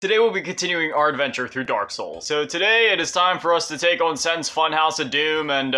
Today we'll be continuing our adventure through Dark Souls. So today it is time for us to take on SEN'S FUNHOUSE of Doom, and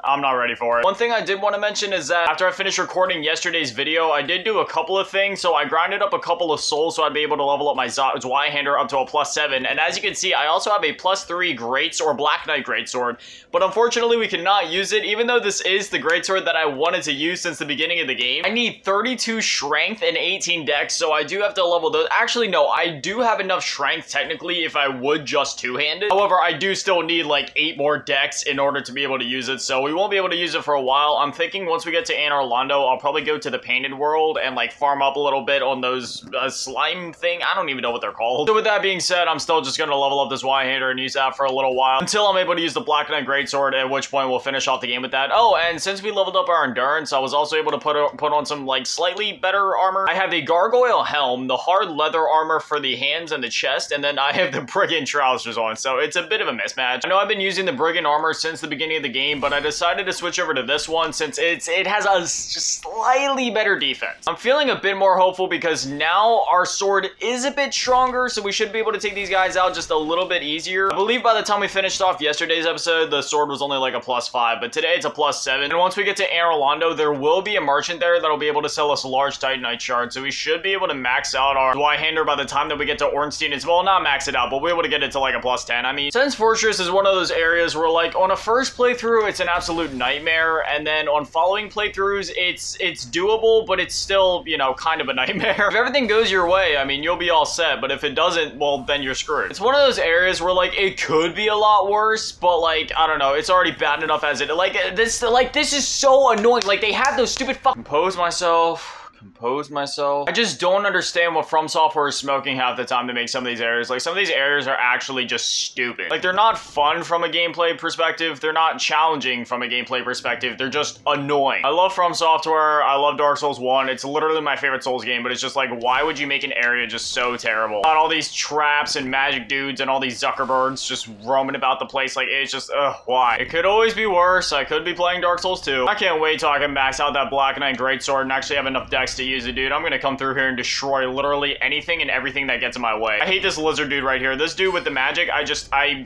I'm not ready for it. One thing I did want to mention is that after I finished recording yesterday's video, I did do a couple of things. So I grinded up a couple of souls so I'd be able to level up my Zweihander up to a +7. And as you can see, I also have a +3 Greatsword, Black Knight Greatsword. But unfortunately, we cannot use it, even though this is the Greatsword that I wanted to use since the beginning of the game. I need 32 Strength and 18 Dex, so I do have to level those. Actually, no, I do have enough Strength, technically, if I would just two-handed. However, I do still need like 8 more Dex in order to be able to use it, so we won't be able to use it for a while. I'm thinking once we get to Anor Londo, I'll probably go to the Painted World and like farm up a little bit on those slime thing. I don't even know what they're called. So with that being said, I'm still just going to level up this Zweihander and use that for a little while until I'm able to use the Black Knight Greatsword, at which point we'll finish off the game with that. Oh, and since we leveled up our endurance, I was also able to put on some like slightly better armor. I have the Gargoyle Helm, the hard leather armor for the hands and the chest, and then I have the Brigand trousers on, so it's a bit of a mismatch. I know I've been using the Brigand armor since the beginning of the game, but I decided to switch over to this one since it has a just slightly better defense. I'm feeling a bit more hopeful because now our sword is a bit stronger, so we should be able to take these guys out just a little bit easier. I believe by the time we finished off yesterday's episode, the sword was only like a +5, but today it's a +7. And once we get to Anor Londo, there will be a merchant there that'll be able to sell us large Titanite shards, so we should be able to max out our Zweihander by the time that we get to Ornstein. It's, well, not max it out, but we'll be able to get it to like a +10. I mean, SEN'S Fortress is one of those areas where like on a first playthrough, it's an absolute nightmare, and then on following playthroughs, it's doable, but it's still, you know, kind of a nightmare. If everything goes your way, I mean, you'll be all set, but if it doesn't, well, then you're screwed. It's one of those areas where like it could be a lot worse, but like, I don't know, it's already bad enough as it, like this is so annoying. Like, they have those stupid compose myself. I just don't understand what From Software is smoking half the time to make some of these areas. Like, some of these areas are actually just stupid. Like, they're not fun from a gameplay perspective. They're not challenging from a gameplay perspective. They're just annoying. I love From Software. I love Dark Souls 1. It's literally my favorite Souls game, but it's just like, why would you make an area just so terrible? Got all these traps and magic dudes and all these Zuckerbergs just roaming about the place. Like, it's just, why? It could always be worse. I could be playing Dark Souls 2. I can't wait till I can max out that Black Knight Greatsword and actually have enough Dex to use it, dude. I'm gonna come through here and destroy literally anything and everything that gets in my way. I hate this lizard dude right here. This dude with the magic,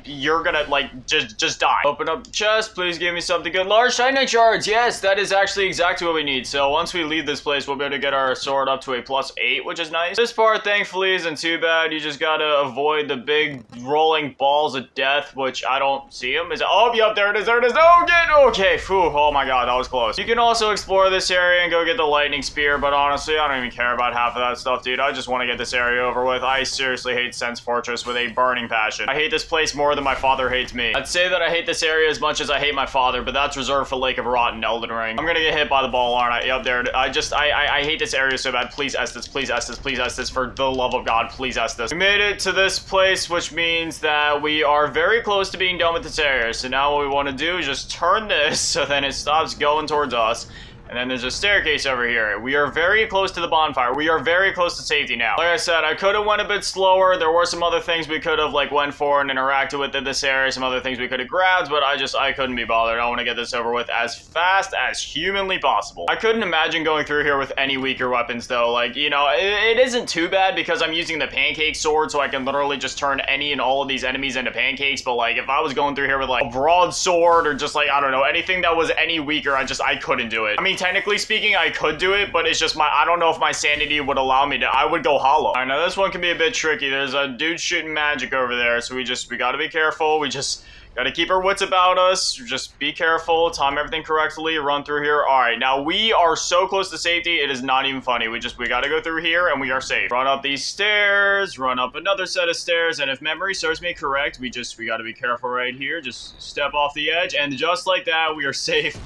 you're gonna like just die. Open up the chest, please give me something good. Large Titanite shards, yes, that is actually exactly what we need. So once we leave this place, we'll be able to get our sword up to a +8, which is nice. This part, thankfully, isn't too bad. You just gotta avoid the big rolling balls of death, which I don't see them. Is it? Oh, yep, there it is, there it is. Oh, okay, phew, oh my god, that was close. You can also explore this area and go get the lightning spear, but honestly, I don't even care about half of that stuff, dude. I just want to get this area over with. I seriously hate SEN'S Fortress with a burning passion. I hate this place more than my father hates me. I'd say that I hate this area as much as I hate my father, but that's reserved for Lake of Rot and Elden Ring. I'm gonna get hit by the ball, aren't I? Yep, there. I hate this area so bad. Please S this, please S this, please S this. For the love of God, please S this. We made it to this place, which means that we are very close to being done with this area. So now what we want to do is just turn this so then it stops going towards us. And then there's a staircase over here. We are very close to the bonfire. We are very close to safety now. Like I said, I could have went a bit slower. There were some other things we could have like went for and interacted with in this area. Some other things we could have grabbed, but I couldn't be bothered. I want to get this over with as fast as humanly possible. I couldn't imagine going through here with any weaker weapons though. Like, you know, it isn't too bad because I'm using the pancake sword, so I can literally just turn any and all of these enemies into pancakes. But like, if I was going through here with like a broadsword or just like, I don't know, anything that was any weaker, I couldn't do it. I mean, technically speaking, I could do it, but it's just I don't know if my sanity would allow me to. I would go hollow. All right, now this one can be a bit tricky. There's a dude shooting magic over there, so we gotta be careful. We just gotta keep our wits about us. Just be careful, time everything correctly, run through here. All right, now we are so close to safety, it is not even funny. We gotta go through here and we are safe. Run up these stairs, run up another set of stairs, and if memory serves me correct, we gotta be careful right here. Just step off the edge, and just like that, we are safe.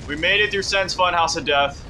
We made it through SEN'S FUNHOUSE of Death.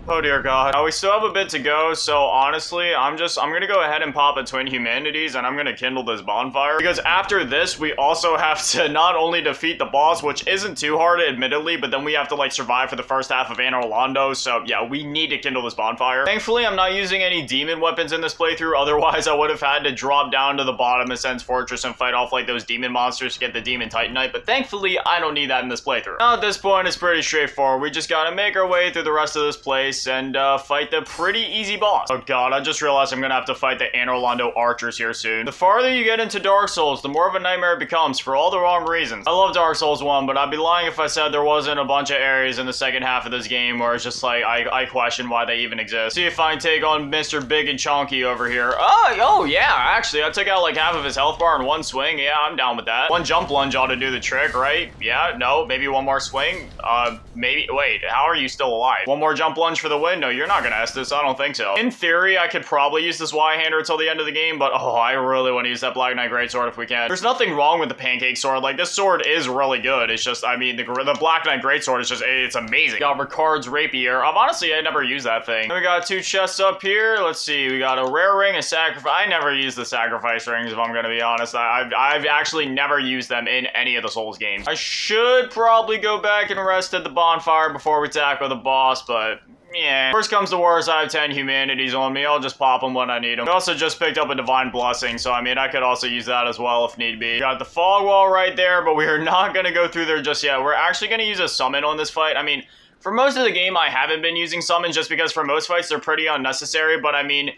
Oh dear God. We still have a bit to go, so honestly, I'm gonna go ahead and pop a Twin Humanities, and I'm gonna kindle this bonfire. Because after this, we also have to not only defeat the boss, which isn't too hard, admittedly, but then we have to, like, survive for the first half of Anor Londo, so yeah, we need to kindle this bonfire. Thankfully, I'm not using any demon weapons in this playthrough, otherwise I would have had to drop down to the bottom of SEN'S Fortress and fight off, like, those demon monsters to get the Demon Titanite, but thankfully, I don't need that in this playthrough. Now, at this point, it's pretty straightforward. We just gotta make our way through the rest of this place, case and fight the pretty easy boss. Oh god, I just realized I'm gonna have to fight the Anor Londo archers here soon. The farther you get into Dark Souls, the more of a nightmare it becomes for all the wrong reasons. I love Dark Souls 1, but I'd be lying if I said there wasn't a bunch of areas in the second half of this game where it's just like, I question why they even exist. See if I can take on Mr. Big and Chonky over here. Oh yeah, actually, I took out like half of his health bar in one swing. Yeah, I'm down with that. One jump lunge ought to do the trick, right? Yeah, no, maybe one more swing. Maybe, wait, how are you still alive? One more jump lunge for the win? No, you're not gonna ask this, I don't think so. In theory, I could probably use this Y-hander until the end of the game, but oh, I really want to use that Black Knight Greatsword if we can. There's nothing wrong with the Pancake Sword, like, this sword is really good. It's just, I mean, the Black Knight Greatsword is just, it's amazing. Got Ricard's Rapier. Honestly, I never used that thing. Then we got 2 chests up here. Let's see, we got a rare ring, a sacrifice. I never use the sacrifice rings, if I'm gonna be honest. I've actually never used them in any of the Souls games. I should probably go back and rest at the bonfire before we tackle the boss, but yeah. Worst comes to worst, I have 10 humanities on me. I'll just pop them when I need them. I also just picked up a Divine Blessing, so I mean, I could also use that as well if need be. Got the fog wall right there, but we are not gonna go through there just yet. We're actually gonna use a summon on this fight. I mean, for most of the game, I haven't been using summons just because for most fights, they're pretty unnecessary, but I mean,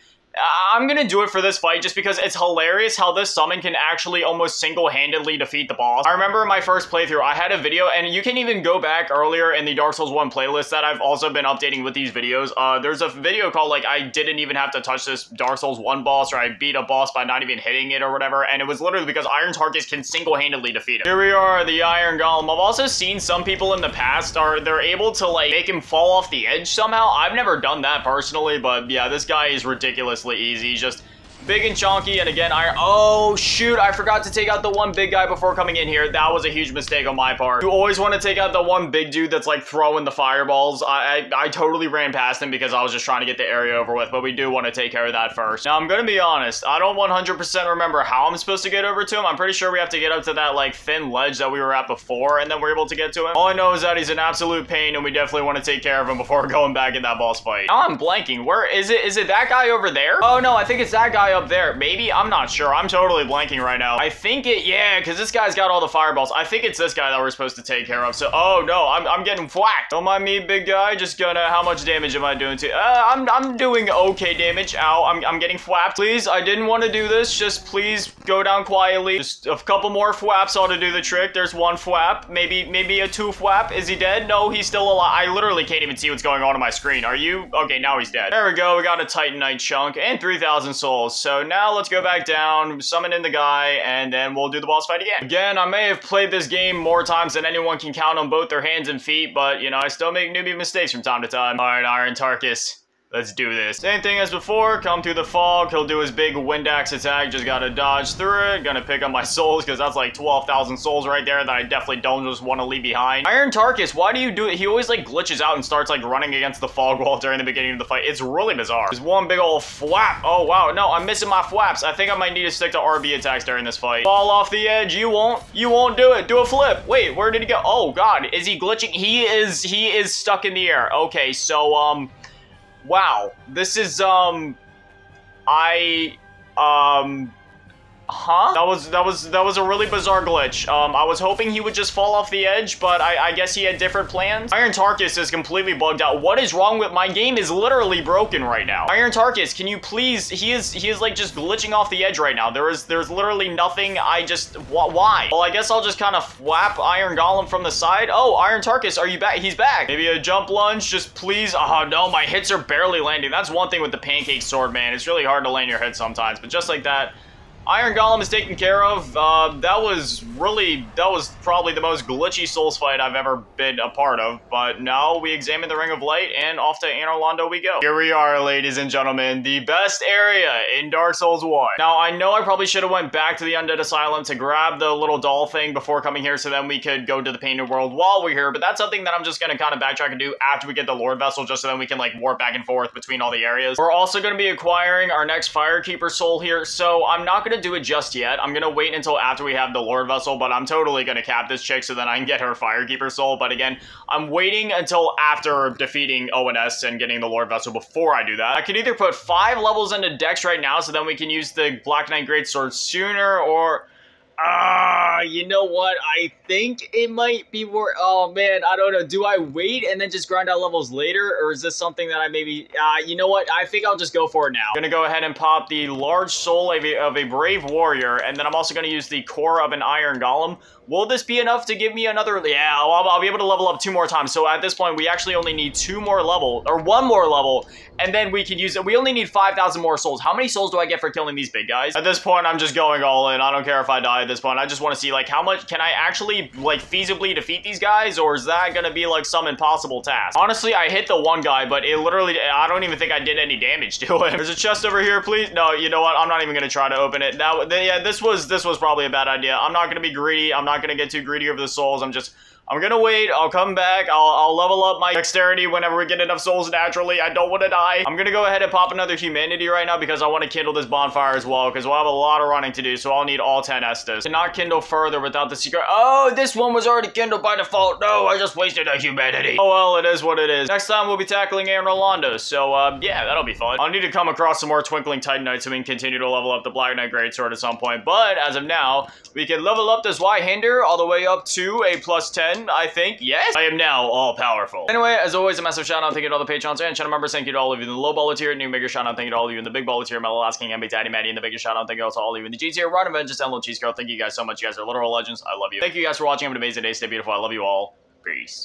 I'm gonna do it for this fight just because it's hilarious how this summon can actually almost single-handedly defeat the boss. I remember in my first playthrough, I had a video, and you can even go back earlier in the Dark Souls 1 playlist that I've also been updating with these videos. There's a video called, like, I didn't even have to touch this Dark Souls 1 boss, or I beat a boss by not even hitting it or whatever, and it was literally because Iron Tarkus can single-handedly defeat him. Here we are, the Iron Golem. I've also seen some people in the past they're able to, like, make him fall off the edge somehow. I've never done that personally, but yeah, this guy is ridiculous easy. He's just big and chonky, and again, oh shoot, I forgot to take out the one big guy before coming in here. That was a huge mistake on my part. You always want to take out the one big dude that's like throwing the fireballs. I totally ran past him because I was just trying to get the area over with, but we do want to take care of that first. Now, I'm gonna be honest, I don't 100% remember how I'm supposed to get over to him. I'm pretty sure we have to get up to that like thin ledge that we were at before, and then we're able to get to him. All I know is that he's an absolute pain, and we definitely want to take care of him before going back in that boss fight. Now I'm blanking. Where is it? Is it that guy over there? Oh no, I think it's that guy up there. Maybe? I'm not sure. I'm totally blanking right now. I think yeah, because this guy's got all the fireballs. I think it's this guy that we're supposed to take care of. So, oh no, I'm getting whacked. Don't mind me, big guy. Just gonna, how much damage am I doing to, I'm doing okay damage. Ow, I'm getting flapped. Please, I didn't want to do this. Just please go down quietly. Just a couple more flaps ought to do the trick. There's one flap, maybe a 2 flap. Is he dead? No, he's still alive. I literally can't even see what's going on my screen. Are you? Okay, now he's dead. There we go. We got a Titanite chunk and 3,000 souls. So now let's go back down, summon in the guy, and then we'll do the boss fight again. Again, I may have played this game more times than anyone can count on both their hands and feet, but, you know, I still make newbie mistakes from time to time. Alright, Iron Tarkus. Let's do this. Same thing as before, come through the fog, he'll do his big wind axe attack, just gotta dodge through it, gonna pick up my souls, because that's like 12,000 souls right there that I definitely don't just want to leave behind. Iron Tarkus, why do you do it? He always like glitches out and starts like running against the fog wall during the beginning of the fight. It's really bizarre. There's one big old flap. Oh wow, no, I'm missing my flaps. I think I might need to stick to RB attacks during this fight. Fall off the edge, you won't do it. Do a flip. Wait, where did he go? Oh god, is he glitching? He is stuck in the air. Okay, so wow, this is, That was a really bizarre glitch. I was hoping he would just fall off the edge, but I guess he had different plans. Iron Tarkus is completely bugged out. What is wrong with my game? Is literally broken right now. Iron Tarkus, can you please? He is like just glitching off the edge right now. There's literally nothing. Why? Well, I guess I'll just kind of flap Iron Golem from the side. Oh, Iron Tarkus, are you back? He's back. Maybe a jump lunge, just please. Oh no, my hits are barely landing. That's one thing with the Pancake Sword, man. It's really hard to land your hit sometimes, but just like that, Iron Golem is taken care of. That was probably the most glitchy Souls fight I've ever been a part of, but now we examine the Ring of Light, and off to Anor Londo we go. Here we are, ladies and gentlemen, the best area in Dark Souls 1. Now, I know I probably should have went back to the Undead Asylum to grab the little doll thing before coming here, so then we could go to the Painted World while we're here, but that's something that I'm just gonna kind of backtrack and do after we get the Lord Vessel, just so then we can, like, warp back and forth between all the areas. We're also gonna be acquiring our next Firekeeper soul here, so I'm not gonna do it just yet. I'm gonna wait until after we have the Lord Vessel, but I'm totally gonna cap this chick so then I can get her Firekeeper soul. But again, I'm waiting until after defeating ONS and getting the Lord Vessel before I do that. I could either put 5 levels into Dex right now so then we can use the Black Knight Greatsword sooner, or You know what? I think it might be more. Oh man, I don't know. Do I wait and then just grind out levels later, or is this something that I maybe? You know what? I think I'll just go for it now. I'm gonna go ahead and pop the large soul of a brave warrior, and then I'm also gonna use the core of an iron golem. Will this be enough to give me another? Yeah, I'll be able to level up 2 more times. So at this point, we actually only need 2 more level, or 1 more level, and then we can use it. We only need 5,000 more souls. How many souls do I get for killing these big guys? At this point, I'm just going all in. I don't care if I die at this point. I just want to see, like, how much can I actually, like, feasibly defeat these guys, or is that gonna be, like, some impossible task? Honestly, I hit the one guy, but it literally, I don't even think I did any damage to him. There's a chest over here, please. No, you know what? I'm not even gonna try to open it. Yeah, this was probably a bad idea. I'm not gonna be greedy. I'm not gonna get too greedy over the souls. I'm gonna wait. I'll come back. I'll level up my dexterity whenever we get enough souls naturally. I don't want to die. I'm gonna go ahead and pop another humanity right now because I want to kindle this bonfire as well, because we'll have a lot of running to do, so I'll need all 10 Estus. Cannot kindle further without the secret. Oh, this one was already kindled by default. No, I just wasted a humanity. Oh well, it is what it is. Next time we'll be tackling Aaron Rolando, so yeah, that'll be fun. I'll need to come across some more Twinkling Titanite so we can continue to level up the Black Knight Greatsword at some point, but as of now, we can level up this Zweihander all the way up to a +10, I think. Yes, I am now all-powerful. Anyway, as always, a massive shout-out, thank you to all the Patreons and channel members, thank you to all of you in the low baller tier, new bigger shout-out, thank you to all of you in the big baller tier, Mellow Asking, and Big Daddy Maddie, and the biggest shout-out, thank you also to all of you in the G tier, Rod Avengers, and Little Cheese Girl, thank you guys so much, you guys are literal legends, I love you. Thank you guys for watching, have an amazing day, stay beautiful, I love you all, peace.